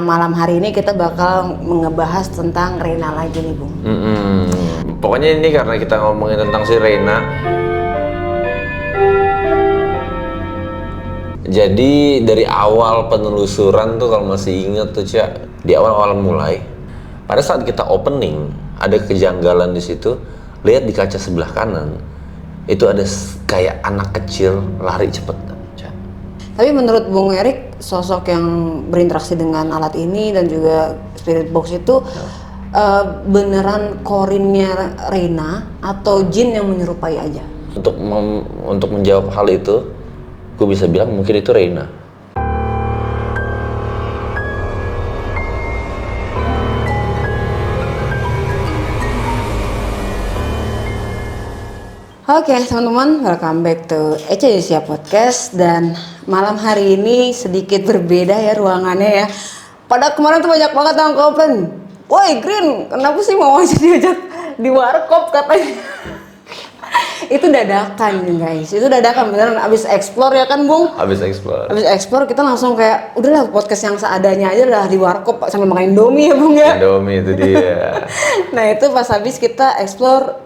Malam hari ini kita bakal ngebahas tentang Reina lagi nih, Bung. Pokoknya ini karena kita ngomongin tentang si Reina. Jadi dari awal penelusuran tuh kalau masih inget tuh Cak, di awal mulai, pada saat kita opening ada kejanggalan di situ. Lihat di kaca sebelah kanan, itu ada kayak anak kecil lari cepet, Cak. Tapi menurut Bung Erik, sosok yang berinteraksi dengan alat ini dan juga spirit box itu beneran korinnya Reina atau jin yang menyerupai aja? Untuk menjawab hal itu, gue bisa bilang mungkin itu Reina. Oke teman-teman, welcome back to Ece Yusia Podcast. Dan malam hari ini sedikit berbeda ya ruangannya ya. Pada kemarin tuh banyak banget yang komen, "Woi Green, kenapa sih mau aja diajak di warkop?" katanya. Itu dadakan nih guys, itu dadakan beneran abis explore ya kan Bung? Habis explore. Abis explore kita langsung kayak udahlah podcast yang seadanya aja lah di warkop sambil makan Indomie ya Bung ya. Indomie itu dia. Nah itu pas habis kita explore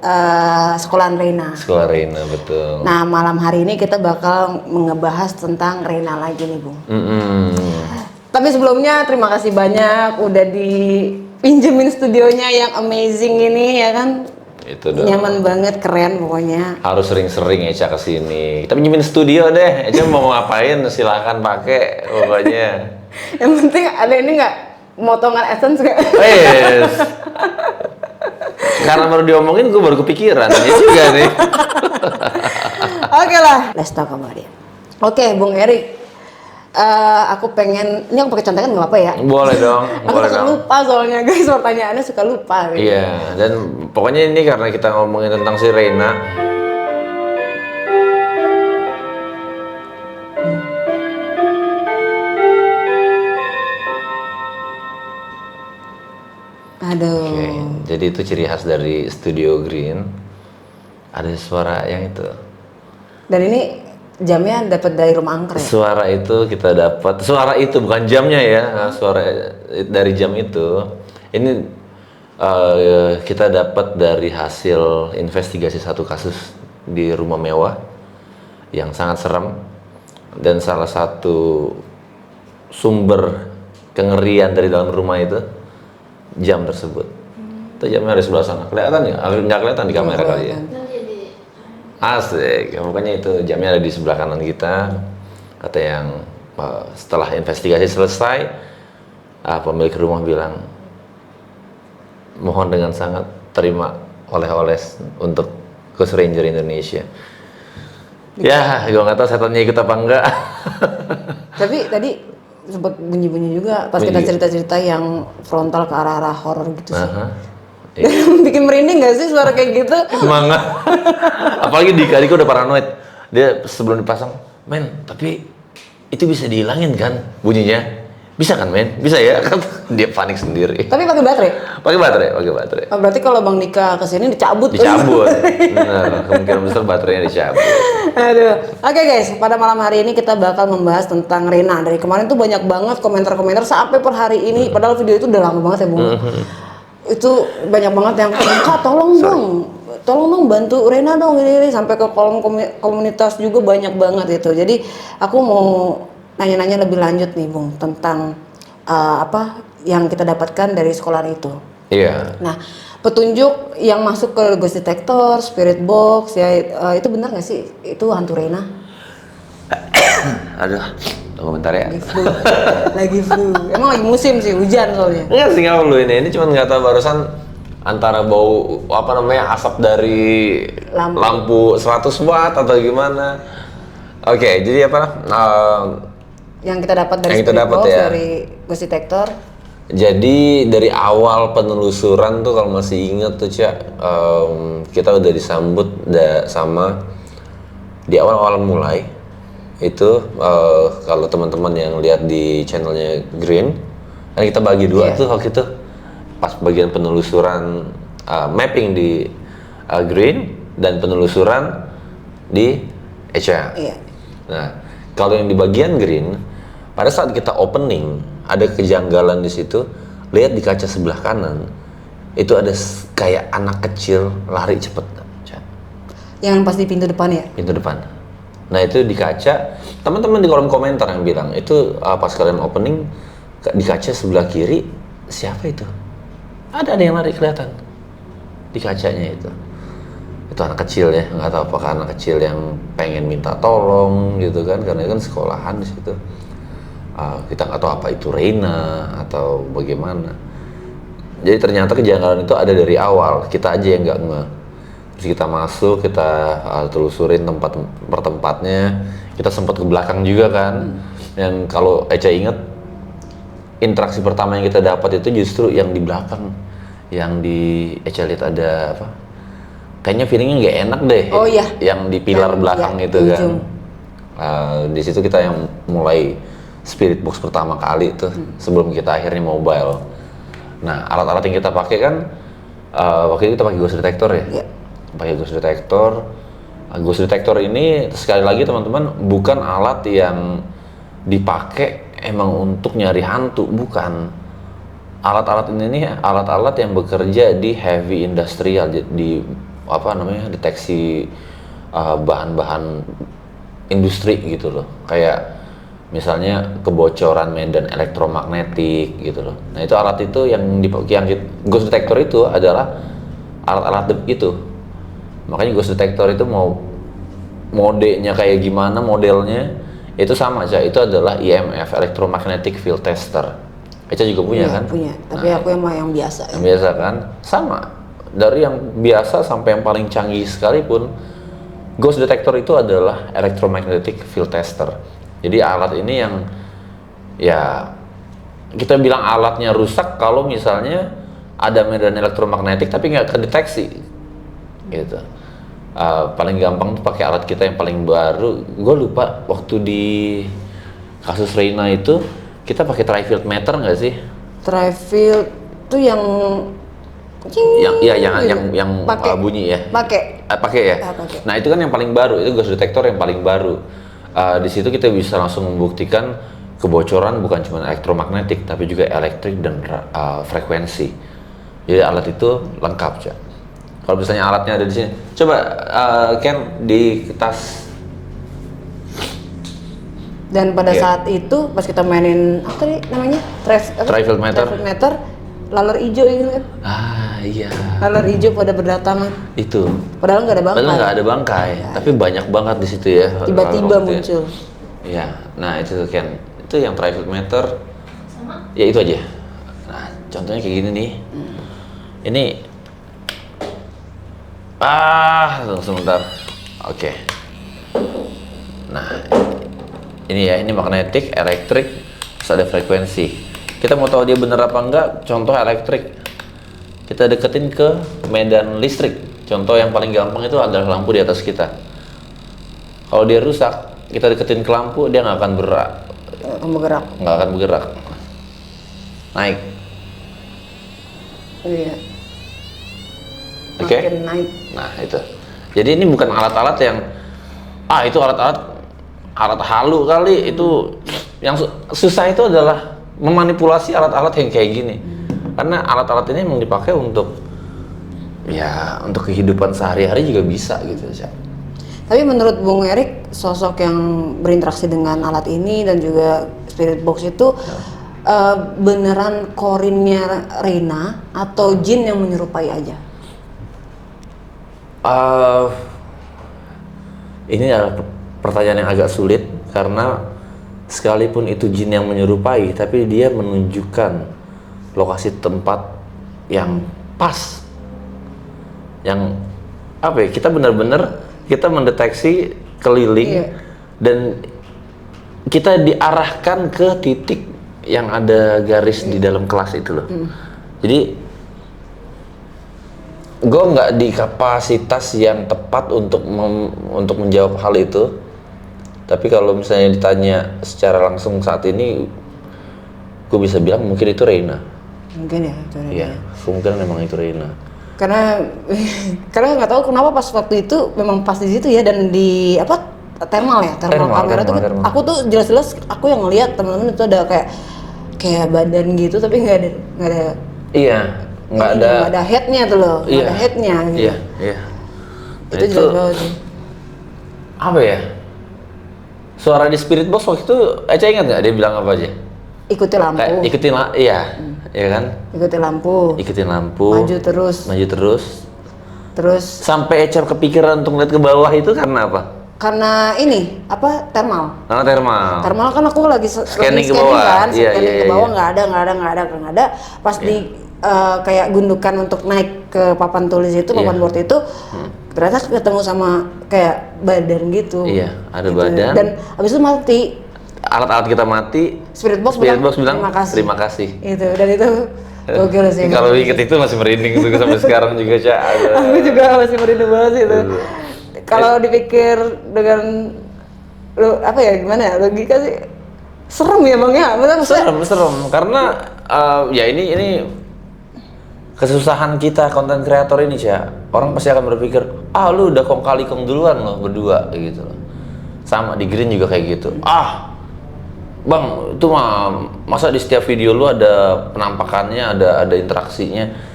sekolahan Reina. Sekolah Reina, betul. Nah malam hari ini kita bakal ngebahas tentang Reina lagi nih Bung. Tapi sebelumnya terima kasih banyak udah dipinjemin studionya yang amazing ini ya kan. Itu dong. Nyaman banget, keren pokoknya. Harus sering-sering Eca kesini. Kita pinjemin studio deh. Eca mau ngapain silahkan pakai pokoknya. Yang penting ada ini nggak motongan essence nggak? Yes. Karena baru diomongin gue baru kepikiran. Ya juga nih. Oke lah, let's talk about it. Oke, Bung Erik. Aku pengen, ini aku pakai contekan nggak apa-apa ya? Boleh dong. Aku Boleh suka dong. lupa soalnya guys, pertanyaannya suka lupa. Gitu. Iya. Dan pokoknya ini karena kita ngomongin tentang si Reina. Aduh. Oke, jadi itu ciri khas dari Studio Green. Ada suara yang itu. Dan ini jamnya dapat dari rumah angker ya? Suara itu kita dapat. Suara itu bukan jamnya ya. Nah, suara dari jam itu. Ini kita dapat dari hasil investigasi satu kasus di rumah mewah yang sangat seram, dan salah satu sumber kengerian dari dalam rumah itu jam tersebut. Itu jamnya ada sebelah sana. Kelihatan nggak? Nggak kelihatan di kamera kali ya. Asik, pokoknya itu jamnya ada di sebelah kanan kita. Kata yang setelah investigasi selesai, pemilik rumah bilang, mohon dengan sangat terima oleh-oleh untuk Ghost Ranger Indonesia. Ya, gue nggak tahu setannya ikut apa enggak. Tapi tadi sempat bunyi-bunyi juga pas kita cerita-cerita yang frontal ke arah-arah horor gitu sih. Bikin merinding gak sih suara kayak gitu? Semangat. Apalagi Dika udah paranoid. Dia sebelum dipasang, men, tapi itu bisa dihilangin kan bunyinya? Bisa kan men? Bisa ya? Kan dia panik sendiri. Tapi pakai baterai? Pakai baterai. Oh, berarti kalau Bang Dika kesini dicabut. Benar, kemungkinan besar baterainya dicabut. Aduh. Oke guys, pada malam hari ini kita bakal membahas tentang Reina. Dari kemarin tuh banyak banget komentar-komentar sampai per hari ini. Padahal video itu udah lama banget ya Bung. Itu banyak banget yang Kak tolong dong bantu Reina dong ini sampai ke kolom komunitas juga banyak banget itu. Jadi aku mau nanya-nanya lebih lanjut nih Bung tentang apa yang kita dapatkan dari sekolah itu. Iya. Nah, petunjuk yang masuk ke ghost detector, spirit box ya itu benar nggak sih itu hantu Reina? Aduh, tunggu bentar ya. Lagi flu. Emang lagi musim sih, hujan soalnya. Enggak sih, nggak perlu ini cuma nggak tahu barusan antara bau apa namanya asap dari lampu 100 watt atau gimana. Oke, jadi apa? Yang kita dapat dari Yang kita spirit dapat box, ya. dari ghost detector. Jadi dari awal penelusuran tuh kalau masih inget tuh Cak, kita udah disambut sama di awal mulai itu kalau teman-teman yang lihat di channelnya Green, kan kita bagi dua tuh waktu itu pas bagian penelusuran mapping di Green dan penelusuran di Echa. Iya. Nah, kalau yang di bagian Green, pada saat kita opening ada kejanggalan di situ. Lihat di kaca sebelah kanan, itu ada kayak anak kecil lari cepet. Yang pas di pintu depan ya? Pintu depan. Nah itu di kaca, teman-teman di kolom komentar yang bilang itu pas kalian opening di kaca sebelah kiri siapa itu? Ada yang lari kelihatan di kacanya itu. Itu anak kecil ya, nggak tahu apakah anak kecil yang pengen minta tolong gitu kan, karena kan sekolahan di situ. Kita nggak tahu apa itu Reina atau bagaimana. Jadi ternyata kejanggalan itu ada dari awal, kita aja yang nggak nge. Terus kita masuk, kita telusurin tempat per tempatnya, kita sempat ke belakang juga kan. Dan kalau Eca inget, interaksi pertama yang kita dapat itu justru yang di belakang, yang di Eca lihat ada apa? Kayaknya feelingnya nggak enak deh. Oh iya. Yang di pilar belakang ya, itu kan. Di situ kita yang mulai spirit box pertama kali tuh sebelum kita akhirnya mobile. Nah alat-alat yang kita pakai kan waktu itu kita pakai ghost detector ya. Yeah. Pakai ghost detector. Ghost detector ini sekali lagi teman-teman bukan alat yang dipakai emang untuk nyari hantu, bukan. Alat-alat ini nih alat-alat yang bekerja di heavy industrial, di apa namanya, deteksi bahan-bahan industri gitu loh. Kayak misalnya kebocoran medan elektromagnetik gitu loh. Nah itu alat itu yang ghost detector itu adalah alat-alat itu. Makanya ghost detector itu mau modenya kayak gimana, modelnya itu sama aja. Itu adalah EMF, electromagnetic field tester. Eca juga punya kan? Punya, tapi aku yang biasa. Yang biasa kan? Sama. Dari yang biasa sampai yang paling canggih sekalipun, ghost detector itu adalah electromagnetic field tester. Jadi alat ini yang ya kita bilang alatnya rusak kalau misalnya ada medan elektromagnetik tapi nggak kedeteksi gitu. Paling gampang tuh pakai alat kita yang paling baru. Gue lupa waktu di kasus Reina itu kita pakai trifield meter nggak sih? Trifield tuh yang pake, bunyi ya. Pakai ya. Pake. Nah itu kan yang paling baru, itu ghost detector yang paling baru. Di situ kita bisa langsung membuktikan kebocoran bukan cuma elektromagnetik tapi juga elektrik dan frekuensi. Jadi alat itu lengkap, Cak. Kalau misalnya alatnya ada di sini, coba Ken di tas. Dan pada saat itu pas kita mainin apa tadi namanya? Trifield meter. Trifield meter, laler hijau ini kan? Iya. Laler hijau pada berdatangan. Itu. Padahal nggak ada bangkai. Padahal nggak ada bangkai, tapi banyak banget di situ ya. Tiba-tiba muncul. Iya. Nah itu tuh Ken, itu yang trifield meter. Ya itu aja. Nah contohnya kayak gini nih. Ini. Tunggu sebentar. Oke. Nah. Ini ya, ini magnetik, elektrik, terus ada frekuensi. Kita mau tahu dia bener apa enggak, contoh elektrik. Kita deketin ke medan listrik. Contoh yang paling gampang itu adalah lampu di atas kita. Kalau dia rusak, kita deketin ke lampu, dia nggak akan bergerak. Nggak akan bergerak. Naik. Iya. Oke? Naik. Nah, itu. Jadi ini bukan alat-alat yang itu alat halu kali. Itu yang susah itu adalah memanipulasi alat-alat yang kayak gini. Karena alat-alat ini memang dipakai untuk kehidupan sehari-hari juga bisa gitu, Cak. Tapi menurut Bung Erik, sosok yang berinteraksi dengan alat ini dan juga spirit box itu beneran korinnya Reina atau jin yang menyerupai aja? Ini adalah pertanyaan yang agak sulit karena sekalipun itu jin yang menyerupai, tapi dia menunjukkan lokasi tempat yang pas, yang apa ya? Kita benar-benar kita mendeteksi keliling dan kita diarahkan ke titik yang ada garis di dalam kelas itu loh. Jadi gue nggak di kapasitas yang tepat untuk menjawab hal itu. Tapi kalau misalnya ditanya secara langsung saat ini, gue bisa bilang mungkin itu Reina. Mungkin ya itu Reina. Iya, kemungkinan memang itu Reina. Karena nggak tahu kenapa pas waktu itu memang pas di situ ya, dan di thermal kamera tuh. Aku tuh jelas-jelas aku yang ngelihat teman-teman itu ada kayak kayak badan gitu tapi nggak ada Iya, nggak ada. headnya tuh loh, nggak Iya. ada headnya gitu. Iya, iya. Nah, Itu jelas banget sih. apa ya? Suara di Spirit Box waktu itu, Eca ingat nggak dia bilang apa aja? Ikuti lampu, Kayak ikutin iya, iya kan? ikuti lampu, Ikutin lampu. maju terus, Maju terus. terus Sampai Eca kepikiran untuk lihat ke bawah itu karena apa? karena ini apa thermal. Karena thermal. Thermal kan aku lagi Scanning ke scanning bawah. kan, Iya, scanning iya, ke bawah iya. nggak ada. Pas di kayak gundukan untuk naik ke papan tulis itu, Iya. papan board itu, ternyata ketemu sama kayak badan gitu. Iya, ada Gitu. badan. Dan habis itu mati. Alat-alat kita mati. Spirit Box bilang terima kasih. terima kasih. Itu dan itu gokil sih. Kalau inget itu masih merinding tuh sampai sekarang juga Ca. Aku juga masih merinding banget sih itu. Kalau dipikir dengan apa ya gimana ya logika sih serem ya bang ya, maksudnya Serem karena ya ini kesusahan kita konten kreator ini Ca. Orang pasti akan berpikir, lu udah kong kali kong duluan loh berdua gitu loh. Sama di Green juga kayak gitu. Bang, itu mah masa di setiap video lu ada penampakannya, ada interaksinya.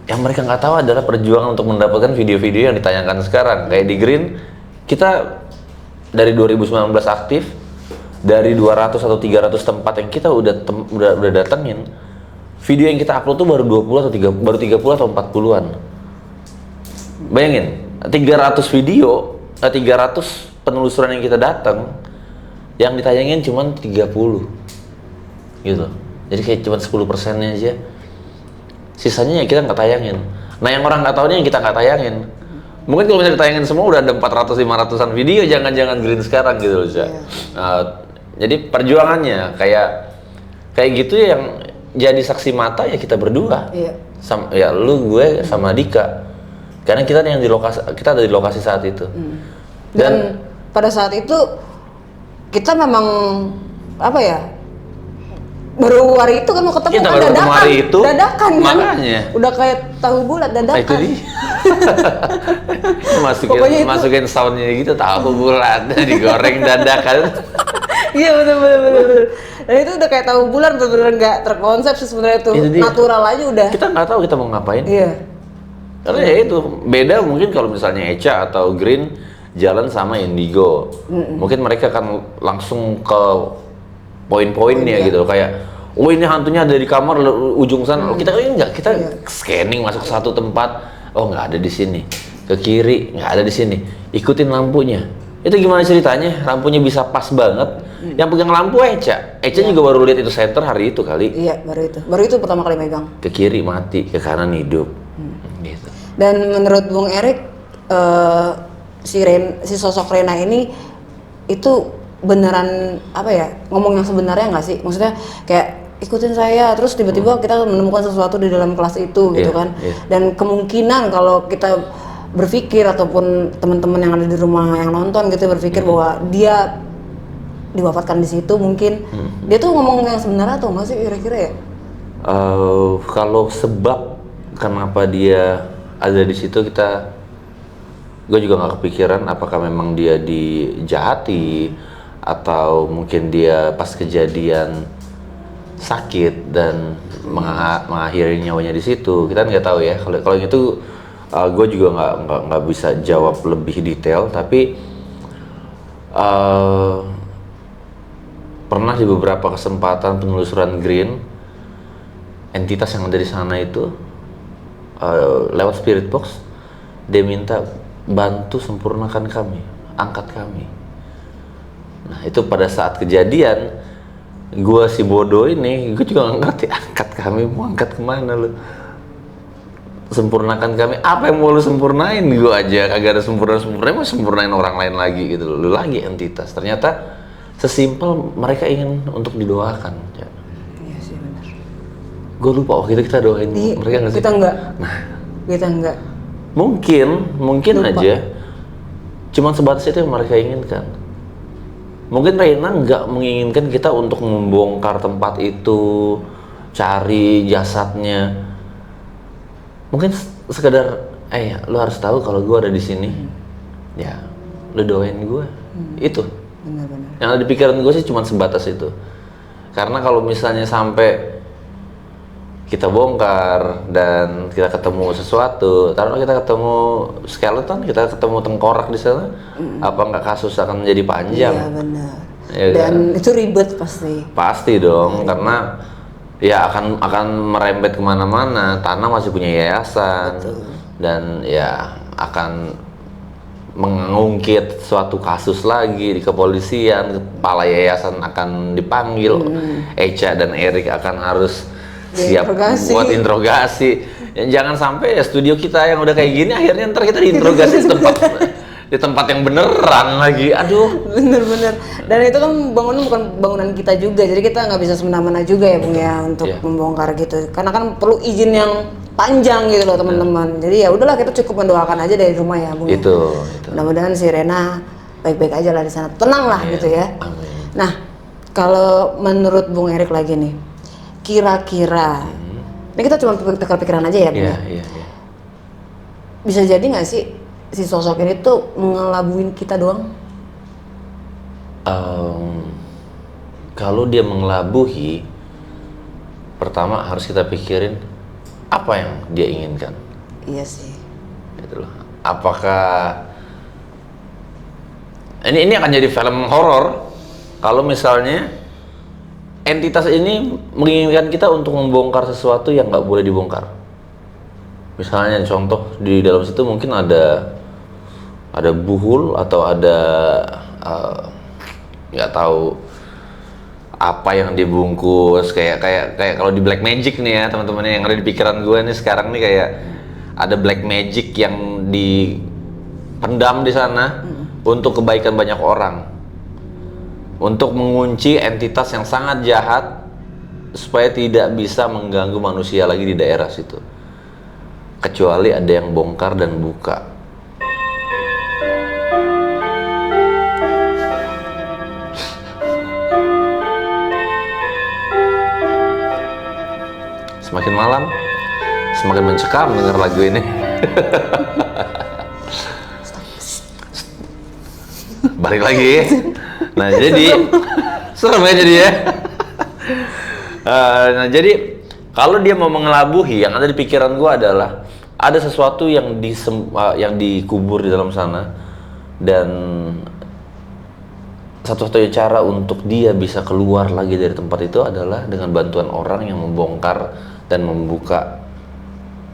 Yang mereka nggak tahu adalah perjuangan untuk mendapatkan video-video yang ditayangkan sekarang. Kayak di Green, kita dari 2019 aktif, dari 200 atau 300 tempat yang kita udah datengin, video yang kita upload tuh baru 20 atau 30 atau 40-an. Bayangin, 300 video, 300 penelusuran yang kita datang, yang ditayangin cuma 30 gitu. Jadi kayak cuma 10%-nya aja. Sisanya ya kita nggak tayangin. Nah yang orang nggak tahu yang kita nggak tayangin. Mungkin kalau misalnya ditayangin semua udah ada 400-500an video, jangan-jangan Green sekarang gitu loh, Ca. Jadi perjuangannya kayak gitu yang jadi saksi mata ya kita berdua. Iya. Ya lu, gue sama Dika. Karena kita yang kita ada di lokasi saat itu. dan pada saat itu kita memang apa ya baru hari itu kan mau ketemu Kita kan baru ketemu dadakan, hari itu, dadakan kan makanya. udah kayak tahu bulat Nah, itu dadakan. dia. Pokoknya itu- masukin soundnya gitu, tahu bulat digoreng dadakan. Iya benar. Dan itu udah kayak tahu bulan bener-bener nggak terkonsep sih sebenarnya tuh, Itu dia. natural aja udah. Kita nggak tahu kita mau ngapain. Iya. Karena ya itu beda mungkin kalau misalnya Eca atau Green jalan sama Indigo, mungkin mereka akan langsung ke poin-poinnya gitu kayak, ini hantunya ada di kamar ujung sana. Kita kan enggak, kita scanning masuk ke satu tempat, nggak ada di sini, ke kiri nggak ada di sini, ikutin lampunya. Itu gimana ceritanya? Lampunya bisa pas banget. Yang pegang lampu Eca juga baru lihat itu center hari itu kali. Iya baru itu pertama kali megang. Ke kiri mati, ke kanan hidup. Gitu. Dan menurut Bung Erik si sosok Rena ini itu beneran apa ya ngomong yang sebenarnya nggak sih? Maksudnya kayak ikutin saya terus tiba-tiba kita menemukan sesuatu di dalam kelas itu gitu Iya, kan. iya. Dan kemungkinan kalau kita berpikir ataupun teman-teman yang ada di rumah yang nonton gitu berpikir bahwa dia diwafatkan di situ mungkin dia tuh ngomong yang sebenarnya atau enggak sih kira-kira ya? Kalau sebab kenapa dia ada di situ gue juga nggak kepikiran apakah memang dia dijahati atau mungkin dia pas kejadian sakit dan mengakhiri nyawanya di situ. Kita nggak tahu ya. Kalau yang itu gue juga nggak bisa jawab lebih detail. Tapi pernah di beberapa kesempatan penelusuran Green, entitas yang ada di sana itu lewat Spirit Box dia minta bantu sempurnakan kami, angkat kami. Nah itu pada saat kejadian gue si bodoh ini, gue juga nggak ngerti angkat kami, mau angkat kemana lu? Sempurnakan kami, apa yang mau lu sempurnain? Gue aja kagak ada sempurna-sempurna, mau sempurnain orang lain lagi gitu. Lu lagi entitas, ternyata sesimpel mereka ingin untuk didoakan. Ya. Iya sih benar. Gue lupa waktu itu kita doain mereka nggak sih? Kita enggak. Nah, Kita enggak. mungkin Lupa. aja cuman sebatas itu yang mereka inginkan. Mungkin Reina nggak menginginkan kita untuk membongkar tempat itu, cari jasadnya. Mungkin sekedar lu harus tahu kalau gue ada di sini. Ya lu doain gue. Itu Benar-benar. yang ada di pikiran gue sih cuma sebatas itu. Karena kalau misalnya sampai kita bongkar dan kita ketemu sesuatu, taruhlah kita ketemu skeleton, kita ketemu tengkorak di sana, apa nggak kasus akan menjadi panjang? Iya benar. Ya Dan kan? itu ribet pasti. Pasti dong, karena ya akan merembet kemana-mana. Tanah masih punya yayasan, dan ya akan mengungkit suatu kasus lagi di kepolisian. Kepala yayasan akan dipanggil, Echa dan Erik akan harus siap Diinterogasi. buat interogasi. Ya, jangan sampai ya studio kita yang udah kayak gini akhirnya ntar kita diinterogasi di tempat yang beneran lagi. Aduh. Bener-bener. Dan itu kan bangunan bukan bangunan kita juga, jadi kita nggak bisa semena-mena juga ya Bung ya untuk Iya. membongkar gitu. Karena kan perlu izin yang panjang gitu loh teman-teman. Jadi ya udahlah kita cukup mendoakan aja dari rumah ya Bung. Itu. Mudah-mudahan si Rena baik-baik aja lah di sana, tenang lah gitu ya. Amin. Nah, kalau menurut Bung Erik lagi nih, kira-kira, ini kita cuma tukar pikiran aja ya Bung. Iya, Ya? iya, iya. Bisa jadi nggak sih si sosok ini tuh ngelabuin kita doang? Kalau dia mengelabuhi, pertama harus kita pikirin apa yang dia inginkan. Iya sih. Gitu loh. Apakah ini akan jadi film horor kalau misalnya entitas ini menginginkan kita untuk membongkar sesuatu yang nggak boleh dibongkar. Misalnya contoh di dalam situ mungkin ada buhul atau ada nggak tahu apa yang dibungkus, kayak kalau di Black Magic nih ya teman-teman yang ada di pikiran gue nih sekarang nih, kayak ada Black Magic yang dipendam di sana untuk kebaikan banyak orang, untuk mengunci entitas yang sangat jahat supaya tidak bisa mengganggu manusia lagi di daerah situ, kecuali ada yang bongkar dan buka. Semakin malam, semakin mencekam dengar lagu ini. Balik lagi. Nah jadi serem ya jadi ya. Nah jadi kalau dia mau mengelabuhi, yang ada di pikiran gua adalah ada sesuatu yang yang dikubur di dalam sana, dan satu-satunya cara untuk dia bisa keluar lagi dari tempat itu adalah dengan bantuan orang yang membongkar dan membuka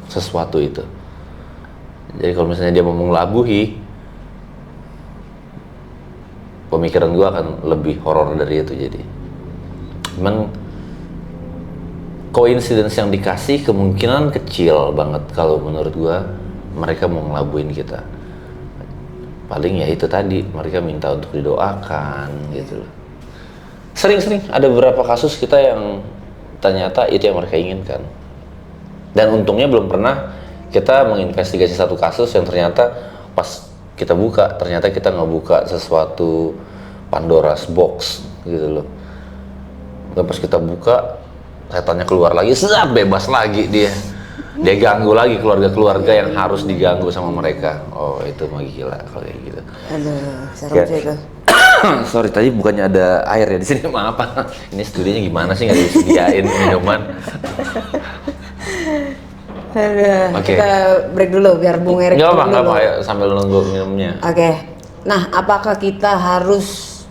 sesuatu itu. Jadi kalau misalnya dia mau mengelabuhi, pemikiran gua akan lebih horor dari itu. Jadi cuman coincidence yang dikasih kemungkinan kecil banget kalau menurut gua mereka mau ngelabuin kita. Paling ya itu tadi, mereka minta untuk didoakan gitu loh. Sering-sering ada beberapa kasus kita yang ternyata itu yang mereka inginkan. Dan untungnya belum pernah kita menginvestigasi satu kasus yang ternyata pas kita buka, ternyata kita nggak buka sesuatu Pandora's box gitu loh. Dan pas kita buka, setannya keluar lagi, bebas lagi dia. Dia ganggu lagi keluarga-keluarga yang harus diganggu sama mereka. Oh itu mah gila kalau kayak gitu. Aduh, serem Ya. sih itu. Sorry tadi bukannya ada air ya di sini, maaf. Ini studionya gimana sih nggak disediain minuman? Aduh, Oke. kita break dulu biar Bung Erik Nggak turun apa, dulu. ayo sambil nunggu minumnya. Oke. Nah, apakah kita harus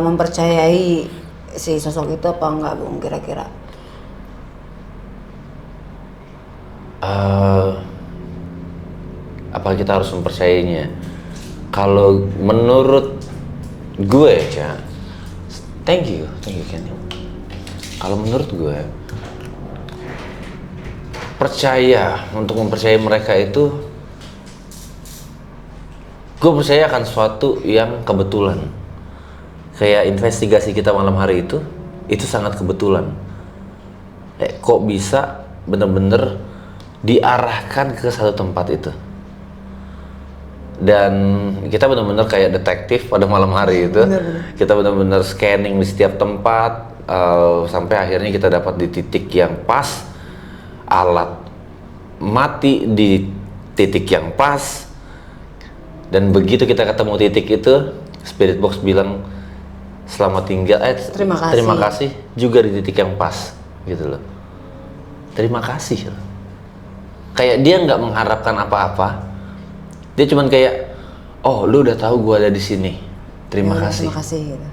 mempercayai si sosok itu apa enggak, Bung, kira-kira? Apa kita harus mempercayainya? Kalau menurut gue ya, thank you Kenny. Kalau menurut gue, untuk mempercayai mereka itu, gue percaya akan sesuatu yang kebetulan. Kayak investigasi kita malam hari itu sangat kebetulan. Kok bisa bener-bener diarahkan ke satu tempat itu. Dan kita benar-benar kayak detektif pada malam hari itu. Kita benar-benar scanning di setiap tempat, sampai akhirnya kita dapat di titik yang pas, alat mati di titik yang pas, dan begitu kita ketemu titik itu, Spirit Box bilang selamat tinggal, terima kasih juga di titik yang pas gitu loh. Terima kasih. Kayak dia nggak mengharapkan apa-apa, dia cuman kayak, oh lu udah tahu gue ada di sini, terima kasih. Terima kasih. Gitu.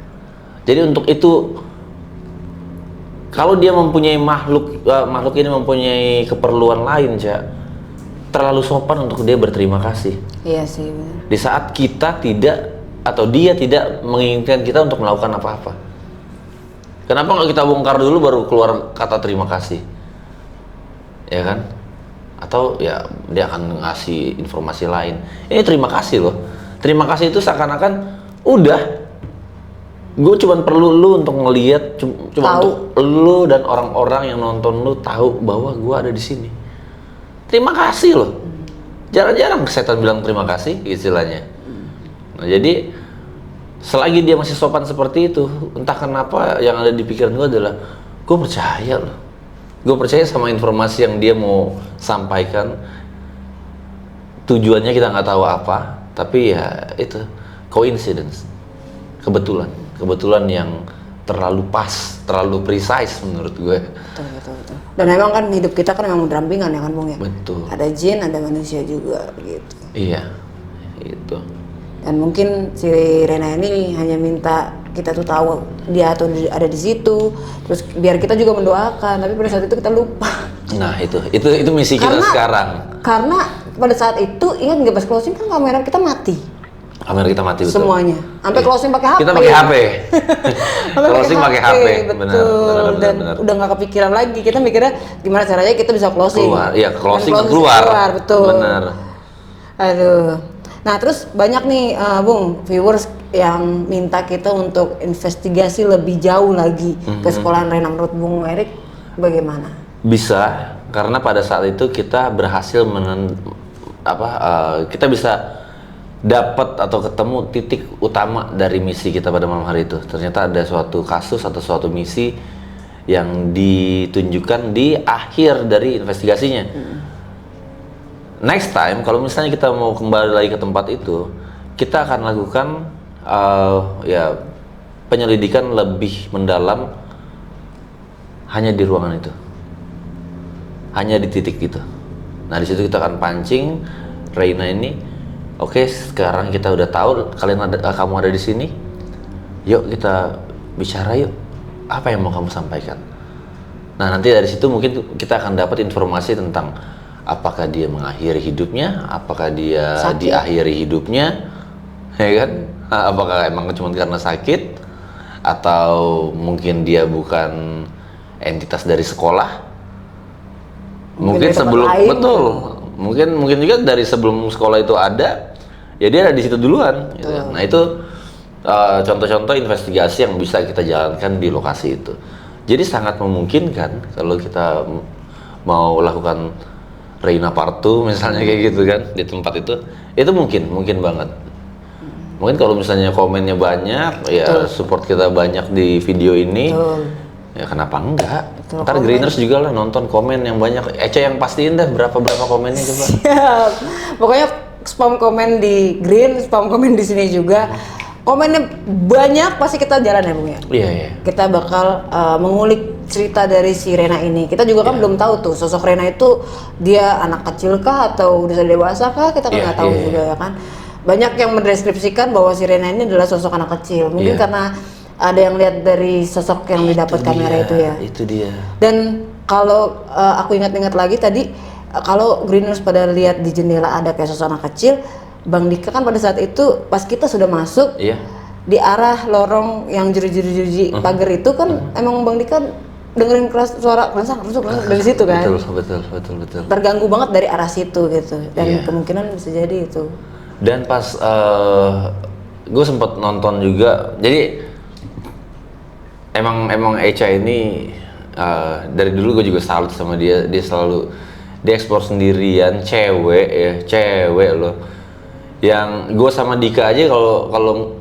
Jadi untuk itu, kalau dia mempunyai makhluk ini mempunyai keperluan lain, Cak, terlalu sopan untuk dia berterima kasih. Iya sih. Bener. Di saat kita tidak atau dia tidak menginginkan kita untuk melakukan apa-apa. Kenapa nggak kita bongkar dulu baru keluar kata terima kasih, ya kan? Atau ya dia akan ngasih informasi lain. Ini terima kasih loh. Terima kasih itu seakan-akan udah, gue cuman perlu lu untuk ngelihat, cuma untuk lu dan orang-orang yang nonton lu tahu bahwa gue ada di sini. Terima kasih loh. Jarang-jarang setan bilang terima kasih istilahnya. Nah, jadi selagi dia masih sopan seperti itu, entah kenapa yang ada di pikiran gue adalah gue percaya loh. Gue percaya sama informasi yang dia mau sampaikan. Tujuannya kita nggak tahu apa, tapi ya itu coincidence, kebetulan yang terlalu pas, terlalu precise menurut gue. Betul. Dan emang kan hidup kita kan memang berampingan ya kan Bung ya. Betul. Ada jin, ada manusia juga gitu. Iya, itu. Dan mungkin si Rena ini hanya minta kita tuh tahu dia atau ada di situ, terus biar kita juga mendoakan. Tapi pada saat itu kita lupa. Nah itu misi kita sekarang. Karena pada saat itu ingat nggak pas closing kan kamera kita mati. Kamera kita mati betul. Semuanya. Sampai closing pakai HP. Kita pakai HP. Closing pakai HP. Betul. Dan udah nggak kepikiran lagi. Kita mikirnya gimana caranya kita bisa closing. Keluar. Iya, closing keluar. Betul. Benar. Aduh. Nah, terus banyak nih Bung, viewers yang minta kita untuk investigasi lebih jauh lagi ke sekolahan Rena. Menurut Bung Erik bagaimana? Bisa, karena pada saat itu kita berhasil kita bisa dapat atau ketemu titik utama dari misi kita pada malam hari itu. Ternyata ada suatu kasus atau suatu misi yang ditunjukkan di akhir dari investigasinya. Next time, kalau misalnya kita mau kembali lagi ke tempat itu, kita akan lakukan penyelidikan lebih mendalam hanya di ruangan itu, hanya di titik itu. Nah di situ kita akan pancing Reina ini. Oke, sekarang kita udah tahu kamu ada di sini. Yuk kita bicara yuk. Apa yang mau kamu sampaikan? Nah nanti dari situ mungkin kita akan dapat informasi tentang apakah dia mengakhiri hidupnya, apakah dia diakhiri hidupnya, ya kan? Apakah emang cuma karena sakit, atau mungkin dia bukan entitas dari sekolah? Mungkin sebelum betul, mungkin juga dari sebelum sekolah itu ada, ya dia ada di situ duluan. Gitu. Nah itu contoh-contoh investigasi yang bisa kita jalankan di lokasi itu. Jadi sangat memungkinkan kalau kita mau lakukan Reina Part 2 misalnya kayak gitu kan di tempat itu mungkin banget. Mungkin kalau misalnya komennya banyak, ya support kita banyak di video ini, ya kenapa enggak? Ntar Greeners juga lah nonton komen yang banyak. Eca yang pastiin dah berapa komennya coba. Siap. Pokoknya spam komen di Green, spam komen di sini juga. Komennya banyak, pasti kita jalan ya Bung ya? Iya. Kita bakal mengulik cerita dari si Rena ini. Kita juga kan belum tahu tuh sosok Rena itu dia anak kecil kah atau udah dewasa kah, kita kan nggak tahu juga ya kan. Banyak yang mendeskripsikan bahwa si Rena ini adalah sosok anak kecil. Mungkin karena ada yang lihat dari sosok yang didapat kamera itu ya. Itu dia. Dan kalau aku ingat-ingat lagi tadi, kalau Greeners pada lihat di jendela ada kayak sosok anak kecil, Bang Dika kan pada saat itu pas kita sudah masuk di arah lorong yang jeruji pagar itu kan emang Bang Dika dengerin suara keranjang dari situ kan. Betul. Terganggu banget dari arah situ gitu. Dan kemungkinan bisa jadi itu. Dan pas gue sempat nonton juga. Jadi emang Eca ini dari dulu gue juga salut sama dia. Dia selalu explore sendirian, cewek loh. Yang gue sama Dika aja kalau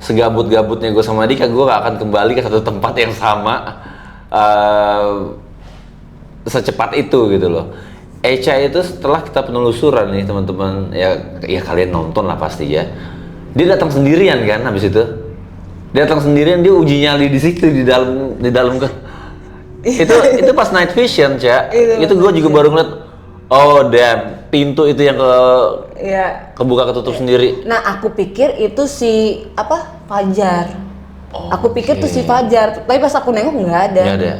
segabut-gabutnya gue sama Dika, gue gak akan kembali ke satu tempat yang sama secepat itu gitu loh. Eca itu setelah kita penelusuran nih teman-teman, ya kalian nonton lah pasti ya. Dia datang sendirian kan habis itu. Dia datang sendirian, dia uji nyali di situ di dalam kan. itu pas night vision, Cak. Itu gue juga baru ngeliat, oh damn, pintu itu yang Iya. kebuka ketutup sendiri. Nah, aku pikir itu si Fajar. Oh, aku pikir tuh si Fajar, tapi pas aku nengok nggak ada. Nggak ada.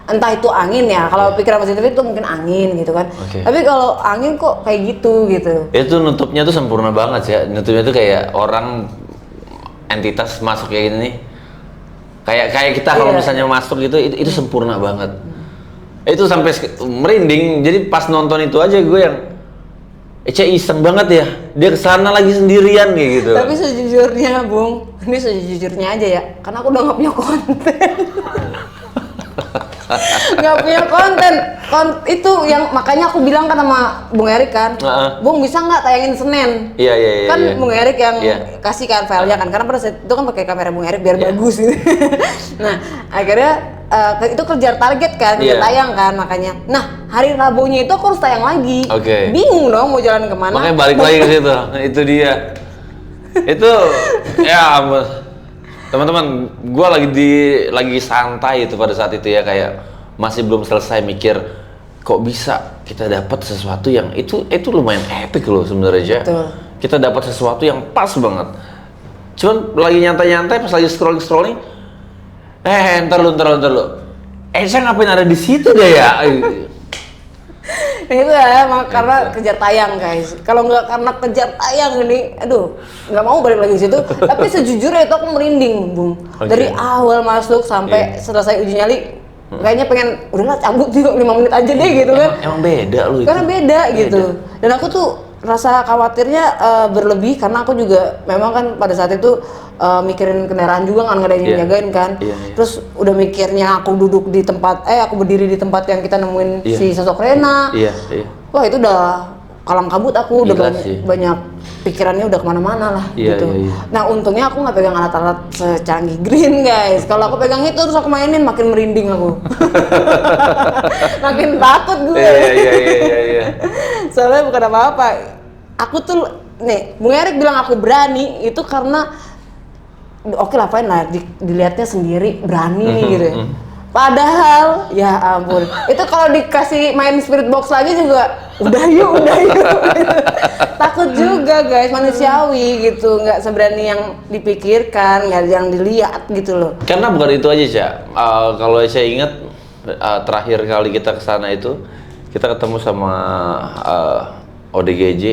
Entah itu angin ya. Kalau pikiran positif itu mungkin angin gitu kan. Tapi kalau angin kok kayak gitu. Itu nutupnya tuh sempurna banget ya. Nutupnya tuh kayak orang entitas masuk kayak gini nih. Kayak kita kalau misalnya masuk gitu, itu sempurna banget. Itu sampai merinding. Jadi pas nonton itu aja gue yang Eca iseng banget ya. Dia kesana lagi sendirian kayak gitu. Tapi sejujurnya, Bung, ini sejujurnya aja ya. Karena aku udah nggak punya konten. Nggak punya konten. Itu yang makanya aku bilang kan sama Bung Erik kan, Bung bisa nggak tayangin Senin? Iya. Kan Bung Erik yang kasih kan filenya kan, karena pada saat itu kan pakai kamera Bung Erik biar bagus gitu. Nah akhirnya itu kejar target kan, kejar tayang kan makanya. Nah hari Rabunya itu aku harus tayang lagi. Bingung dong mau jalan kemana. Makanya balik lagi ke situ. Itu dia. Itu ya teman-teman, gue lagi santai itu pada saat itu ya, kayak masih belum selesai mikir kok bisa kita dapat sesuatu yang itu lumayan epic loh sebenarnya. Kita dapat sesuatu yang pas banget. Cuman lagi nyantai-nyantai pas lagi scrolling, ntar lu. Saya ngapain ada di situ deh ya? Itu ya, karena kejar tayang guys. Kalau nggak karena kejar tayang ini, aduh, nggak mau balik lagi situ. Tapi sejujurnya itu aku merinding, Bung. Dari awal masuk sampai selesai uji nyali, kayaknya pengen udahlah cabut juga 5 menit aja deh gitu kan. Emang beda lu itu. Karena beda gitu. Dan aku tuh rasa khawatirnya berlebih karena aku juga memang kan pada saat itu mikirin kendaraan juga kan, nggak ada yang jagain kan. Terus udah mikirnya aku duduk di tempat, aku berdiri di tempat yang kita nemuin si sosok Rena. Wah itu udah kalang kabut, aku udah banyak pikirannya udah kemana-mana lah gitu. Nah untungnya aku nggak pegang alat-alat secanggih Green guys. Kalau aku pegang itu terus aku mainin makin merinding aku. Makin takut gue. Iya. Soalnya bukan apa-apa. Aku tuh nih, Bung Erik bilang aku berani itu karena oke lah fine lah dilihatnya sendiri berani nih gitu ya. Padahal ya ampun, itu kalau dikasih main spirit box lagi juga udah yuk. Takut juga guys, manusiawi gitu, nggak seberani yang dipikirkan, nggak yang dilihat gitu loh. Karena bukan itu aja, Cak. Kalau saya ingat terakhir kali kita kesana itu kita ketemu sama ODGJ,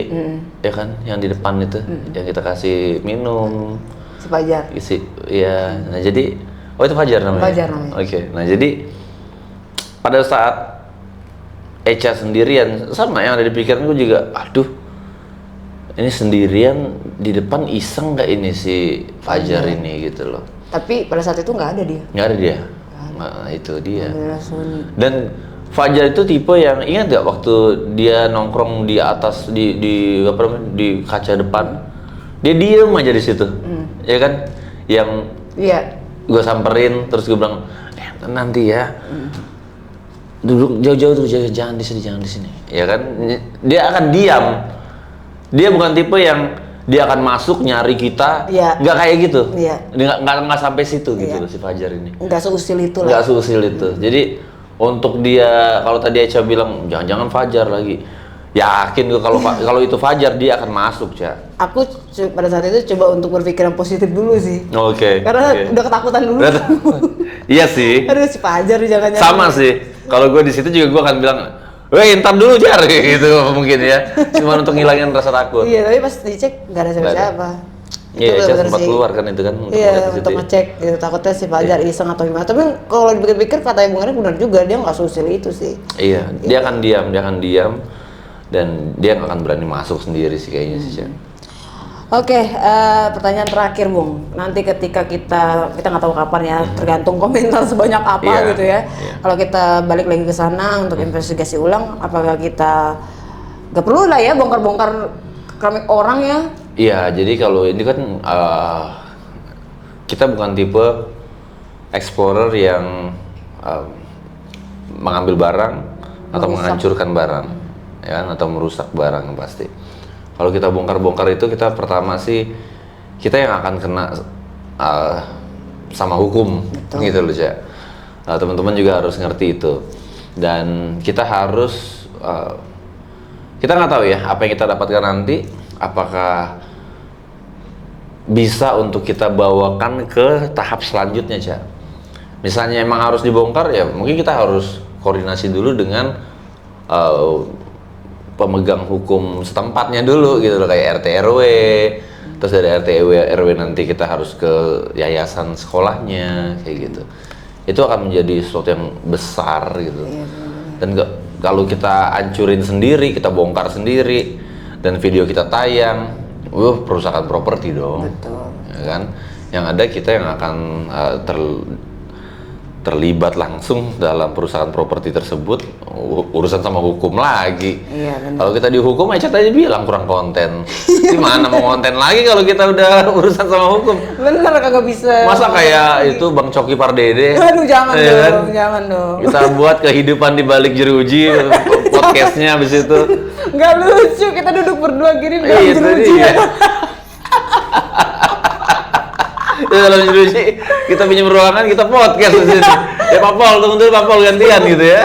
ya kan, yang di depan itu, yang kita kasih minum. Si Fajar. Iya. Nah jadi, itu Fajar namanya. Fajar namanya. Oke. Nah jadi pada saat Eca sendirian, sama yang ada di pikiran gue juga, aduh, ini sendirian di depan iseng nggak ini si Fajar ini gitu loh. Tapi pada saat itu nggak ada dia. Nggak ada dia. Nah, itu dia. Dan Fajar itu tipe yang, ingat nggak waktu dia nongkrong di atas di kaca depan, dia diem aja di situ, ya kan? Yang gue samperin terus gue bilang, nanti ya, duduk jauh-jauh tuh, jangan di sini, ya kan? Dia akan diam. Dia bukan tipe yang dia akan masuk nyari kita, nggak kayak gitu. Dia nggak sampai situ gitu loh si Fajar ini. Nggak seusil itu lah. Nggak seusil itu. Jadi untuk dia, kalau tadi Eca bilang jangan Fajar lagi, yakin gue kalau itu Fajar dia akan masuk, Cak. Aku pada saat itu coba untuk berpikiran positif dulu sih. Karena udah ketakutan dulu. Iya sih. Aduh si Fajar jangan-jangan. Sama sih. Kalau gue di situ juga gue akan bilang, weh ntar dulu Jar gitu mungkin ya. Cuma untuk ngilangin rasa takut. Iya, tapi pas dicek nggak ada siapa-siapa. Iya, Eca sempat keluar kan itu kan. Untuk ngecek gitu, takutnya si Fajar iseng atau gimana. Tapi kalau dipikir-pikir katanya Bung Erik benar juga, dia nggak seusil itu sih. Iya, dia akan diam dan dia nggak akan berani masuk sendiri sih kayaknya sih. Oke, pertanyaan terakhir Bung. Nanti ketika kita nggak tahu kapan ya, tergantung komentar sebanyak apa gitu ya. Kalau kita balik lagi ke sana untuk investigasi ulang, apakah kita nggak perlu lah ya bongkar-bongkar keramik orang ya? Iya, jadi kalau ini kan kita bukan tipe explorer yang mengambil barang atau menghancurkan barang, ya kan, atau merusak barang pasti. Kalau kita bongkar-bongkar itu, kita pertama sih kita yang akan kena sama hukum. Betul. Gitu loh, Cak. Teman-teman juga harus ngerti itu. Dan kita harus kita nggak tahu ya apa yang kita dapatkan nanti, apakah bisa untuk kita bawakan ke tahap selanjutnya, Cak. Misalnya emang harus dibongkar ya, mungkin kita harus koordinasi dulu dengan pemegang hukum setempatnya dulu gitu loh, kayak RT RW. Terus dari RT RW nanti kita harus ke yayasan sekolahnya kayak gitu. Itu akan menjadi sesuatu yang besar gitu. Dan kalau kita hancurin sendiri, kita bongkar sendiri, dan video kita tayang, perusahaan properti dong. Betul. Ya kan? Yang ada kita yang akan terlibat langsung dalam perusahaan properti tersebut, urusan sama hukum lagi. Iya, benar. Kalau kita dihukum, Ecat aja bilang kurang konten. Gimana mau konten lagi kalau kita udah urusan sama hukum? Bener kagak bisa. Masa kayak itu Bang Coki Pardede? Aduh, jangan ya kan? dong, jangan dong. Kita buat kehidupan di balik jeruji, podcastnya habis itu. Nggak lucu, kita duduk berdua gini dalam Itu jeruji. dia. Itu dalam jeruji, kita pinjam ruangan, kita podcast di sini. Ya Pak Pol, tunggu dulu Pak Pol gantian gitu ya.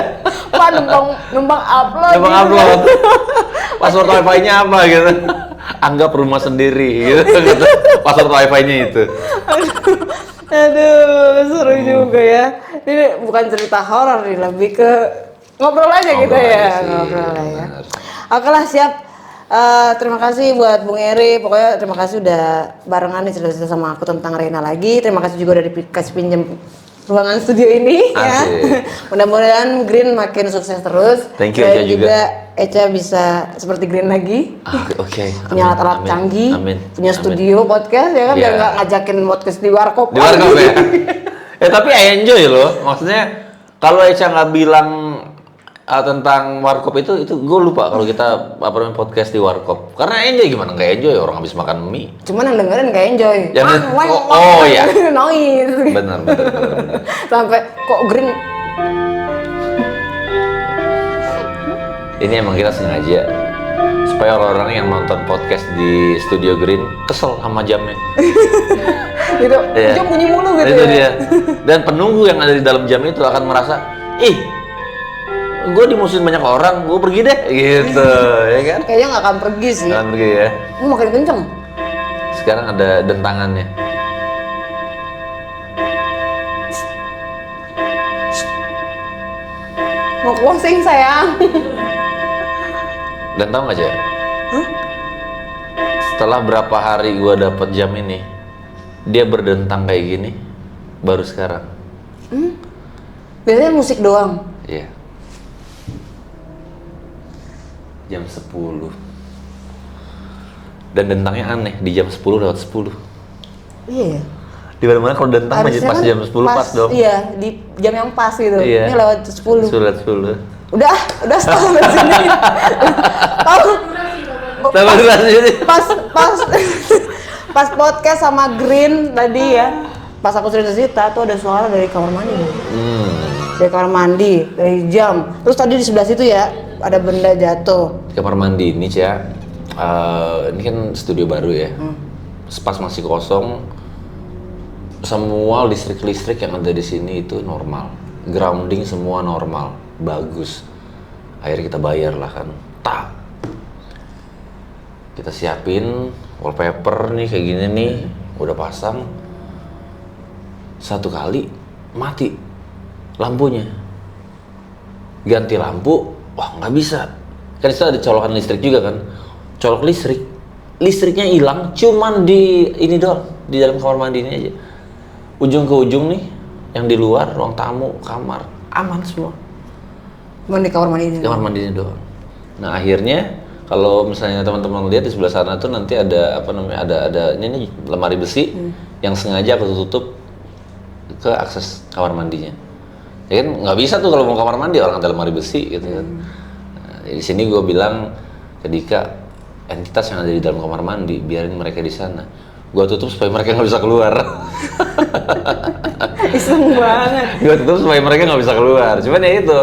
Pak numpang upload. Numpang gitu. upload. Password wifi-nya apa gitu. Anggap rumah sendiri gitu. Password wifi-nya itu. Aduh, seru juga ya. Ini bukan cerita horor nih, lebih ke ngobrol aja gitu Ngobrol ya. aja sih, Ngobrol lah ya. benar. Oke lah, siap. Terima kasih buat Bung Eri. Pokoknya terima kasih udah barengan nih cerita sama aku tentang Reina lagi. Terima kasih juga udah dikasih pinjam ruangan studio ini ya. Asik. Mudah-mudahan Green makin sukses terus. Thank you, Dan Eca juga. Eca bisa seperti Green lagi. Oke. Punya alat-alat Amin. canggih, Amin. punya Amin. studio podcast ya kan, Iya. biar nggak ngajakin podcast di warkop. Di warkop ya. Tapi I enjoy loh. Maksudnya kalau Eca nggak bilang tentang warkop itu gue lupa kalau kita podcast di warkop. Karena enjoy gimana nggak enjoy, orang habis makan mie. Cuman yang dengerin nggak enjoy. Yang Wang, oh, wang, oh wang. ya. Noise. Benar. Sampai kok Green Ini emang kita sengaja supaya orang-orang yang nonton podcast di Studio Green kesel sama jamnya. gitu, Iya. jam bunyi mulu gitu Itu ya. dia. Dan penunggu yang ada di dalam jam itu akan merasa, ih, gue dimusuhin banyak orang, gue pergi deh, gitu, ya kan? Kayaknya nggak akan pergi sih. Jangan pergi ya. Lu makin kenceng. Sekarang ada dentangannya. Mau closing sayang. Dan tau nggak Cak? Setelah berapa hari gue dapet jam ini, dia berdentang kayak gini, baru sekarang. Biasanya musik doang. Iya. Jam 10. Dan dentangnya aneh, di jam 10 lewat 10. Iya. Di mana-mana kalau dentang Harusnya pas kan jam 10 pas dong. Iya, di jam yang pas gitu. Iya. Ini lewat 10. 10 lewat 10. Udah stop sampai sini. Tahu? Tambah durasi ini. Pas podcast sama Green tadi ya. Pas aku cerita tuh ada suara dari kamar mandi. Dari kamar mandi, dari jam. Terus tadi di sebelah situ ya ada benda jatuh. Di kamar mandi ini Cak, ini kan studio baru ya. Pas masih kosong, semua listrik-listrik yang ada di sini itu normal. Grounding semua normal, bagus. Akhirnya kita bayar lah kan. Tak. Kita siapin wallpaper nih kayak gini nih, udah pasang. Satu kali mati lampunya. Ganti lampu, wah nggak bisa. Kan itu ada colokan listrik juga kan. Colok listrik, listriknya hilang cuman di ini doang, di dalam kamar mandi ini aja. Ujung ke ujung nih, yang di luar, ruang tamu, kamar, aman semua. Cuma di kamar mandi ini. Kamar mandinya doang. Nah akhirnya kalau misalnya teman-teman lihat di sebelah sana tuh nanti ada apa namanya, ada ini lemari besi yang sengaja aku tutup ke akses kamar mandinya. Ya kan nggak bisa tuh kalau mau kamar mandi orang ada lemari besi gitu kan. Nah, di sini gue bilang ke Dika, entitas yang ada di dalam kamar mandi biarin mereka di sana. Gue tutup supaya mereka nggak bisa keluar. Iseng banget. Gue tutup supaya mereka nggak bisa keluar. Cuman ya itu,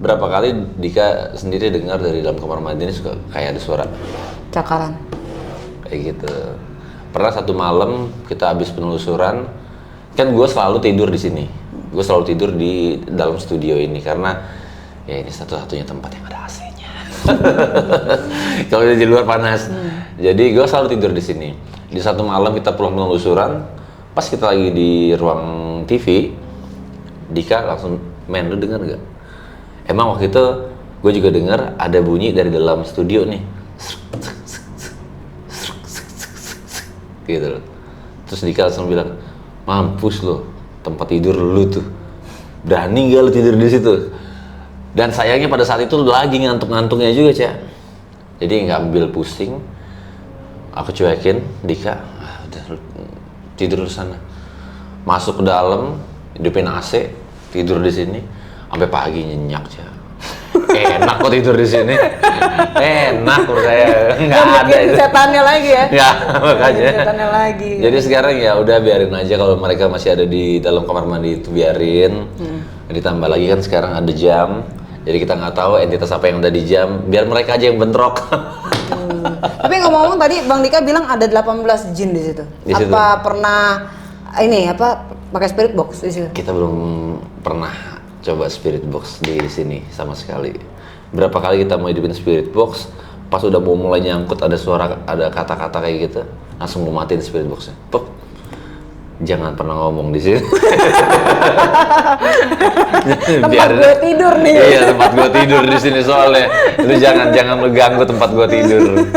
berapa kali Dika sendiri dengar dari dalam kamar mandi ini suka kayak ada suara Cakaran. kayak gitu. Pernah satu malam kita habis penelusuran, kan gue selalu tidur di sini. Gue selalu tidur di dalam studio ini karena ya ini satu-satunya tempat yang ada AC-nya. Kalau di luar panas. Jadi gue selalu tidur di sini. Di satu malam kita pulang penelusuran, pas kita lagi di ruang TV, Dika langsung, "Men, lu denger gak?" Emang waktu itu gue juga denger ada bunyi dari dalam studio nih. Gitu loh. Terus Dika langsung bilang, "Mampus lo, tempat tidur lu tuh. Berani gak lu tidur di situ?" Dan sayangnya pada saat itu lagi ngantuk-ngantuknya juga, Cak. Jadi nggak ambil pusing. Aku cuekin, Dika, udah lu tidur di sana. Masuk ke dalam, hidupin AC, tidur di sini sampai pagi nyenyak, Cak. Enak kok tidur di sini. Enak menurut saya. Nggak ada itu. Setannya lagi ya. Ya, makanya. Setannya lagi. Jadi sekarang ya udah biarin aja kalau mereka masih ada di dalam kamar mandi itu biarin. Ditambah lagi kan sekarang ada jam. Jadi kita nggak tahu entitas apa yang ada di jam. Biar mereka aja yang bentrok. Tapi ngomong-ngomong tadi Bang Dika bilang ada 18 jin di situ. Di situ. Apa pernah ini apa pakai spirit box di situ? Kita belum pernah coba spirit box di sini sama sekali. Berapa kali kita mau hidupin spirit box, pas udah mau mulai nyangkut ada suara, ada kata-kata kayak gitu, langsung mau matiin spirit boxnya. Pop, jangan pernah ngomong di sini. Tempat gue tidur nih. Iya, tempat gue tidur di sini soalnya. Lu jangan lu ganggu tempat gue tidur.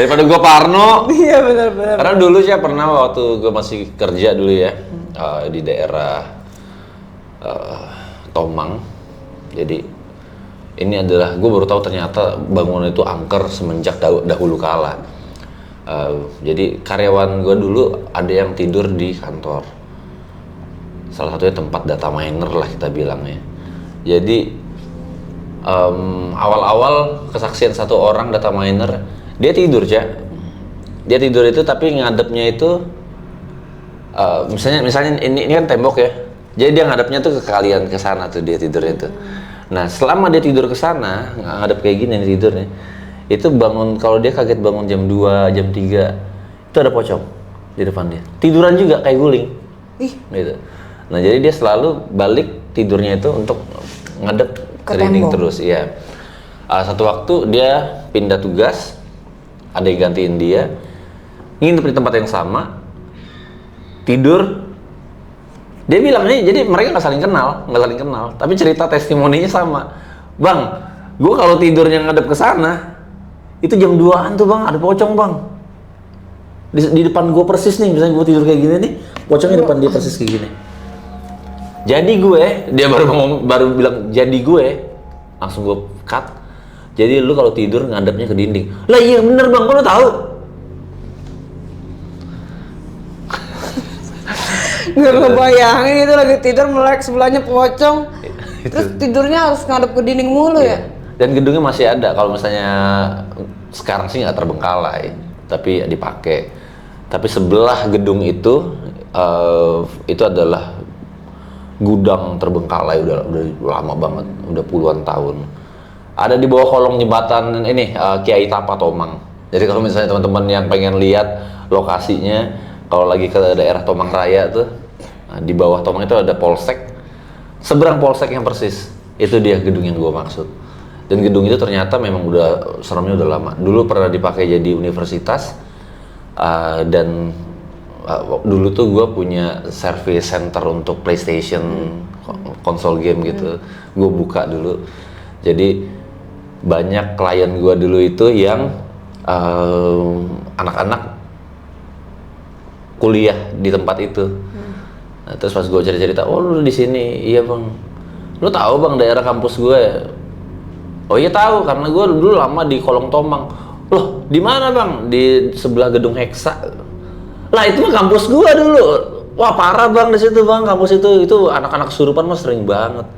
Daripada gue parno. Iya benar-benar. Karena dulu sih pernah waktu gue masih kerja dulu ya di daerah Tomang. Jadi ini adalah gue baru tahu ternyata bangunan itu angker semenjak dahulu kala. Jadi karyawan gue dulu ada yang tidur di kantor. Salah satunya tempat data miner lah kita bilangnya. Jadi awal-awal kesaksian satu orang data miner, dia tidur, Cak. Dia tidur itu tapi ngadepnya itu misalnya ini kan tembok ya. Jadi dia ngadepnya tuh ke kalian, ke sana tuh dia tidurnya tuh. Nah, selama dia tidur ke sana, ngadep kayak gini nih tidurnya. Itu bangun, kalau dia kaget bangun jam 2, jam 3, itu ada pocong di depan dia. Tiduran juga kayak guling. Ih, Gitu. Nah, jadi dia selalu balik tidurnya itu untuk ngadep Ke ke dinding tembok. terus, iya. Satu waktu dia pindah tugas, ada yang gantiin dia, nginep di tempat yang sama, tidur. Dia bilang nih, jadi mereka nggak saling kenal, tapi cerita testimoninya sama. "Bang, gue kalau tidurnya ngadep ke sana, itu jam 2-an tuh Bang, ada pocong Bang. Di depan gue persis nih, misalnya gue tidur kayak gini nih, pocongnya depan dia persis kayak gini. Jadi gue, dia baru bilang jadi gue, langsung gue cut. Jadi lu kalau tidur ngadepnya ke dinding. Lah iya bener Bang, kok lu tahu? nggak ngebayangin itu lagi tidur melek sebelahnya pocong. Terus tidurnya harus ngadep ke dinding mulu ya? Dan gedungnya masih ada. Kalau misalnya sekarang sih nggak terbengkalai, tapi dipakai. Tapi sebelah gedung itu adalah gudang terbengkalai, udah lama banget, udah puluhan tahun. Ada di bawah kolong jembatan ini Kiai Tapa Tomang. Jadi kalau misalnya teman-teman yang pengen lihat lokasinya, kalau lagi ke daerah Tomang Raya tuh, di bawah Tomang itu ada polsek. Seberang polsek yang persis, itu dia gedung yang gue maksud. Dan gedung itu ternyata memang udah seremnya udah lama. Dulu pernah dipakai jadi universitas, dan dulu tuh gue punya service center untuk PlayStation, konsol game gitu. Gue buka dulu. Jadi banyak klien gue dulu itu yang anak-anak kuliah di tempat itu. Nah, terus pas gue cerita, "Oh lu di sini?" "Iya Bang." "Lu tahu Bang daerah kampus gue?" "Oh iya tahu, karena gue dulu lama di Kolong Tomang." "Loh di mana Bang?" "Di sebelah gedung Heksa." "Lah itu mah kampus gue dulu." "Wah parah Bang di situ Bang, kampus itu anak-anak kesurupan mah sering banget.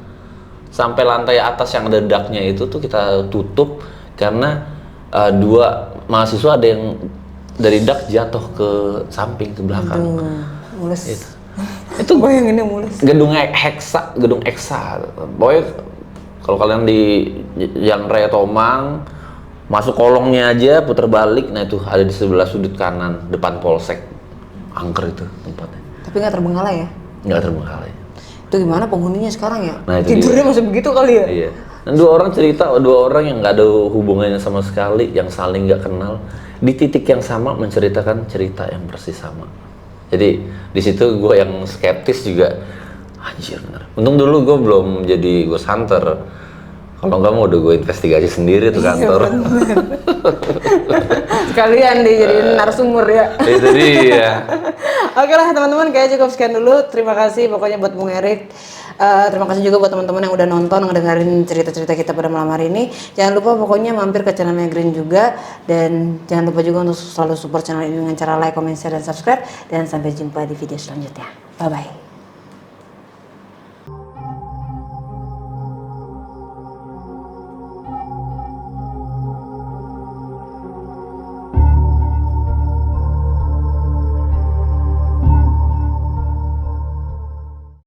Sampai lantai atas yang ada daknya itu tuh kita tutup karena 2 mahasiswa ada yang dari dak jatuh ke samping, ke belakang." Mules. Itu bayanginnya mules. Gedung Heksa, gedung Eksa. Pokoknya kalau kalian di Jalan Raya Tomang, masuk kolongnya aja, putar balik, nah itu ada di sebelah sudut kanan, depan polsek. Angker itu tempatnya. Tapi nggak terbengkalai ya? nggak terbengkalai. Itu gimana penghuninya sekarang ya? Nah, itu Tidurnya masih begitu kali ya? Iya. Dan dua orang yang nggak ada hubungannya sama sekali, yang saling nggak kenal, di titik yang sama menceritakan cerita yang persis sama. Jadi di situ gue yang skeptis juga, anjir bener. Untung dulu gue belum jadi ghost hunter. Kalau nggak mau udah gue investigasi sendiri tuh kantor. Sekalian dijadiin narasumber ya. Itu dia. Oke lah teman-teman, kayak cukup sekian dulu. Terima kasih pokoknya buat Bung Erik. Terima kasih juga buat teman-teman yang udah nonton, ngedengerin cerita-cerita kita pada malam hari ini. Jangan lupa pokoknya mampir ke channelnya Green juga. Dan jangan lupa juga untuk selalu support channel ini dengan cara like, comment, share, dan subscribe. Dan sampai jumpa di video selanjutnya. Bye-bye.